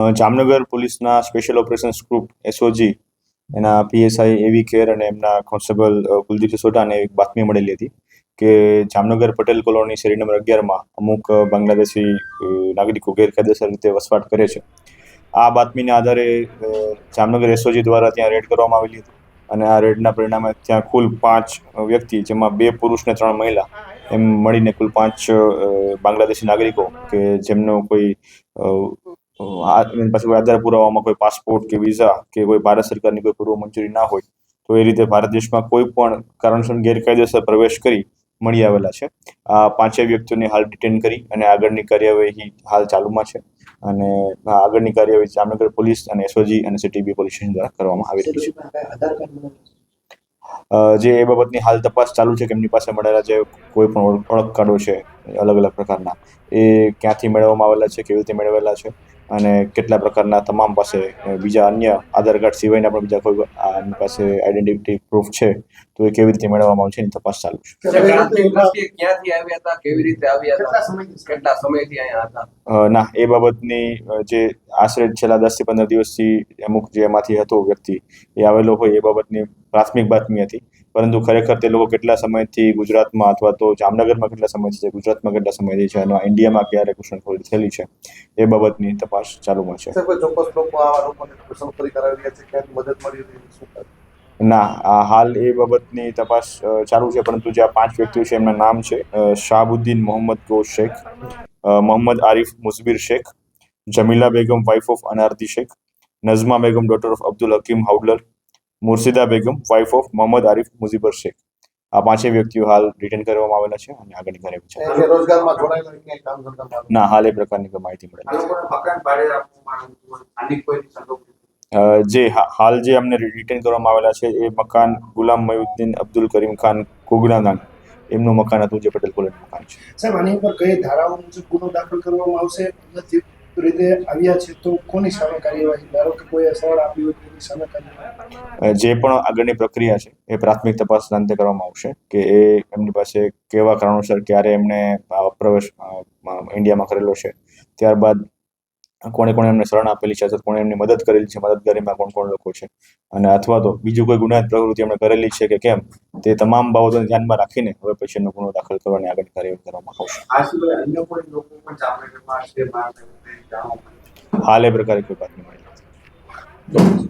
જામનગર પોલીસના special operations group SOG એના PSI એવી કેર અને એમના કોન્સ્ટેબલ કુલદીપ સિસોટાને એક બાતમી મળેલી હતી કે જામનગર પટેલ કોલોની શેરી નંબર 11માં અમુક બાંગ્લાદેશી નાગરિકો ગેરકાયદેસર રીતે વસવાટ કરે છે. આ બાતમીના આધારે જામનગર એસઓજી દ્વારા ત્યાં રેડ કરવામાં આવેલી હતી અને આ રેડના પરિણામે ત્યાં કુલ 5 વ્યક્તિ, જેમાં 2 પુરુષ ને 3 મહિલા, એમ મળીને કુલ 5 બાંગ્લાદેશી નાગરિકો કે જેમનો કોઈ પછી આધાર પુરાવામાં કોઈ પાસપોર્ટ કે વિઝા કે કોઈ ભારત સરકારની કોઈ પૂર્વ મંજૂરી ના હોય તો એ રીતે ભારત દેશમાં કોઈ પણ કારણસર ગેરકાયદેસર પ્રવેશ કરી મળી આવેલા છે. આ 5 વ્યક્તિઓને હાલ ડિટેન કરી અને આગળની કાર્યવાહી હાલ ચાલુમાં છે અને આગળની કાર્યવાહી જામનગર પોલીસ અને એસઓજી અને સીટીબી પોલીસ સ્ટેશન દ્વારા કરવામાં આવી રહી છે. જે એ બાબતની હાલ તપાસ ચાલુ છે કે એમની પાસે મળેલા જે કોઈ પણ ઓળખ કાર્ડો છે અલગ અલગ પ્રકારના, એ ક્યાંથી મેળવવામાં આવેલા છે, કેવી રીતે મેળવેલા છે અને કેટલા પ્રકારના તમામ પાસે બીજા અન્ય આધાર કાર્ડ સિવાયના પણ બીજા કોઈ આની પાસે આઈડેન્ટિટી પ્રૂફ છે તો એ કેવી રીતે મેળવવામાં આવે છે એની તપાસ ચાલુ છે. ક્યાંથી આવ્યા હતા, કેવી રીતે આવ્યા હતા, કેટલા સમયથી અહીંયા હતા? ના, એ બાબતની જે આશરે છેલ્લા 10 થી 15 દિવસથી અમુક જે એમાંથી હતો વ્યક્તિ એ આવેલો હોય એ બાબતની પ્રાથમિક બાતમી હતી, પરંતુ ખરેખર તે લોકો કેટલા સમયથી ગુજરાતમાં અથવા તો જામનગરમાં કેટલા સમયથી છે, ગુજરાતમાં કેટલા સમયથી છે અને ઇન્ડિયામાં ક્યારે ઘૂસણખોરી થયેલી છે એ બાબતની તપાસ ચાલુમાં છે. ના, હાલ એ બાબતની તપાસ ચાલુ છે, પરંતુ જે આ 5 વ્યક્તિઓ છે એમના નામ છે Shahabuddin Mohammad Ghosh Sheikh, Mohammad Arif Mujibar Sheikh, Jamila Begum wife of Anardi Sheikh, Nazma Begum daughter of Abdul Hakim Howlader, Murshida Begum wife of Mohammad Arif Mujibar Sheikh. આ 5 વ્યક્તિઓ હાલ રિટેન કરવામાં આવેલા છે અને આગળની કાર્યવાહી છે. ના, હાલ એ પ્રકારની કોઈ માહિતી મળેલી જે હાલ જે અમને રિટેન કરવામાં આવેલા છે એ મકાન ગુલામ મયુદ્દીન અબ્દુલ કરીમ ખાન કુગનાદાન એમનું મકાન હતું, જે પટેલ કોલોનીનું મકાન છે. સાહેબ, આની ઉપર કઈ ધારાઓ મુજબ ગુનો દાખલ કરવામાં આવશે? રીતે આવ્યા છે તો કોની સામે કાર્યવાહી? ધારો કે કોઈ સવાલ આપ્યું હોય એની સામે કાર્યવાહી? જે પણ આગળની પ્રક્રિયા છે એ પ્રાથમિક તપાસના અંતે કરવામાં આવશે કે એ એમની પાસે કેવા કારણોસર ક્યારે એમને પ્રવેશ ઇન્ડિયામાં કરેલો છે, ત્યારબાદ કોણે કોણે એમને શરણ આપેલી છે અથવા કોણે એમની મદદ કરેલી છે, મદદગારીમાં કોણ કોણ લોકો છે અને અથવા તો બીજું કોઈ ગુનાહિત પ્રવૃત્તિ એમણે કરેલી છે કે કેમ, તે તમામ બાબતોને ધ્યાનમાં રાખીને હવે પછી એનો ગુનો દાખલ કરવાની આગળની કાર્યવાહી કરવામાં આવશે. હાલ એ પ્રકારે કોઈ વાત નહીં મળી.